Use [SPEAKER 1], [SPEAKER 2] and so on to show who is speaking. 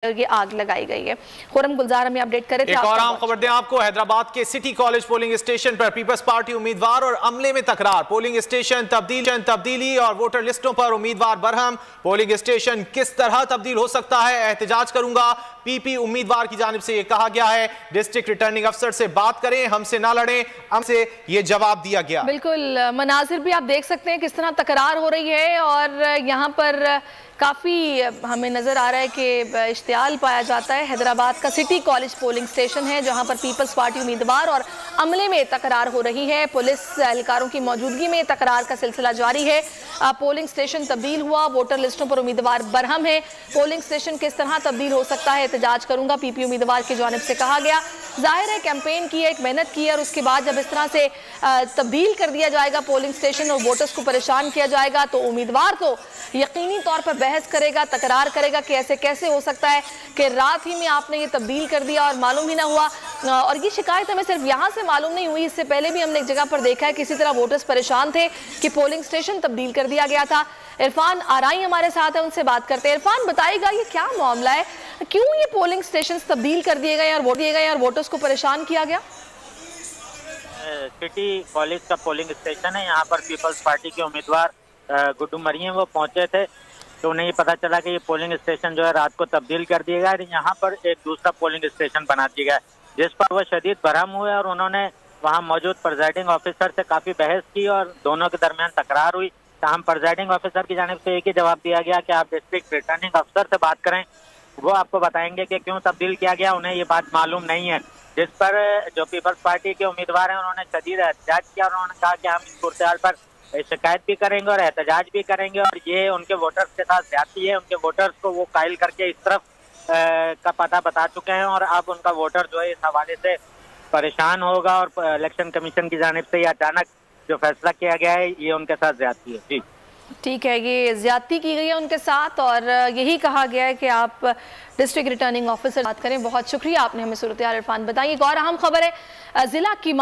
[SPEAKER 1] ये आग लगाई गई है। खुरम गुलजार हमें अपडेट करे थे।
[SPEAKER 2] एक और आम खबर दें आपको, हैदराबाद के सिटी कॉलेज पोलिंग स्टेशन पर पीपल्स पार्टी उम्मीदवार और अमले में तकरार। पोलिंग स्टेशन तब्दीली और वोटर लिस्टों पर उम्मीदवार बरहम। पोलिंग स्टेशन किस तरह तब्दील हो सकता है, एहतजाज करूंगा, पीपी उम्मीदवार की जानिब से यह कहा गया है। डिस्ट्रिक्ट रिटर्निंग अफसर से बात करें, हमसे ना लड़ें, हमसे ये जवाब दिया गया।
[SPEAKER 1] बिल्कुल, मनाजिर भी आप देख सकते हैं किस तरह तकरार हो रही है और यहाँ पर काफ़ी हमें नज़र आ रहा है कि इश्तियाल पाया जाता है। हैदराबाद का सिटी कॉलेज पोलिंग स्टेशन है जहाँ पर पीपल्स पार्टी उम्मीदवार और अमले में तकरार हो रही है। पुलिस एहलकारों की मौजूदगी में तकरार का सिलसिला जारी है। पोलिंग स्टेशन तब्दील हुआ, वोटर लिस्टों पर उम्मीदवार बरहम है। पोलिंग स्टेशन किस तरह तब्दील हो सकता है, एहतजाज करूंगा, पीपी उम्मीदवार की जानिब से कहा गया। जाहिर है कैंपेन की है, एक मेहनत की है और उसके बाद जब इस तरह से तब्दील कर दिया जाएगा पोलिंग स्टेशन और वोटर्स को परेशान किया जाएगा तो उम्मीदवार तो यकीनी तौर पर बहस करेगा, तकरार करेगा कि ऐसे कैसे हो सकता है कि रात ही में आपने ये तब्दील कर दिया और मालूम ही ना हुआ। और ये शिकायत हमें सिर्फ यहाँ से मालूम नहीं हुई, इससे पहले भी हमने एक जगह पर देखा है किसी तरह वोटर्स परेशान थे कि पोलिंग स्टेशन तब्दील कर दिया गया था। इरफान आराई हमारे साथ है, उनसे बात करते हैं। इरफान, बताइएगा ये क्या मामला है, क्यों ये पोलिंग स्टेशन तब्दील कर दिए गए और वोटर्स को परेशान किया गया?
[SPEAKER 3] सिटी कॉलेज का पोलिंग स्टेशन है, यहाँ पर पीपल्स पार्टी के उम्मीदवार गुड्डू मरियम वो पहुंचे थे तो उन्हें ये पता चला कि ये पोलिंग स्टेशन जो है रात को तब्दील कर दिया गया। यहाँ पर एक दूसरा पोलिंग स्टेशन बना दिया गया जिस पर वो शदीद बरहम हुए और उन्होंने वहाँ मौजूद प्रिजाइडिंग ऑफिसर से काफी बहस की और दोनों के दरमियान तकरार हुई। तमाम प्रिजाइडिंग ऑफिसर की जानिब से एक ही जवाब दिया गया कि आप डिस्ट्रिक्ट रिटर्निंग अफसर से बात करें, वो आपको बताएंगे कि क्यों तब्दील किया गया, उन्हें ये बात मालूम नहीं है। जिस पर जो पीपल्स पार्टी के उम्मीदवार हैं उन्होंने शदीद एहतजाज किया और उन्होंने कहा कि हम इस सूरत पर शिकायत भी करेंगे और एहतजाज भी करेंगे और ये उनके वोटर्स के साथ ज्यादती है। उनके वोटर्स को वो कायल करके इस तरफ का पता बता चुके हैं और अब उनका वोटर जो है इस हवाले से परेशान होगा और इलेक्शन कमीशन की जानिब से ये अचानक जो फैसला किया गया है ये उनके साथ ज्यादती है। जी
[SPEAKER 1] ठीक है, ये ज्यादती की गई है उनके साथ और यही कहा गया है कि आप डिस्ट्रिक्ट रिटर्निंग ऑफिसर बात करें। बहुत शुक्रिया, आपने हमें सूरत हाल इरफान बताई। एक और अहम खबर है, जिला की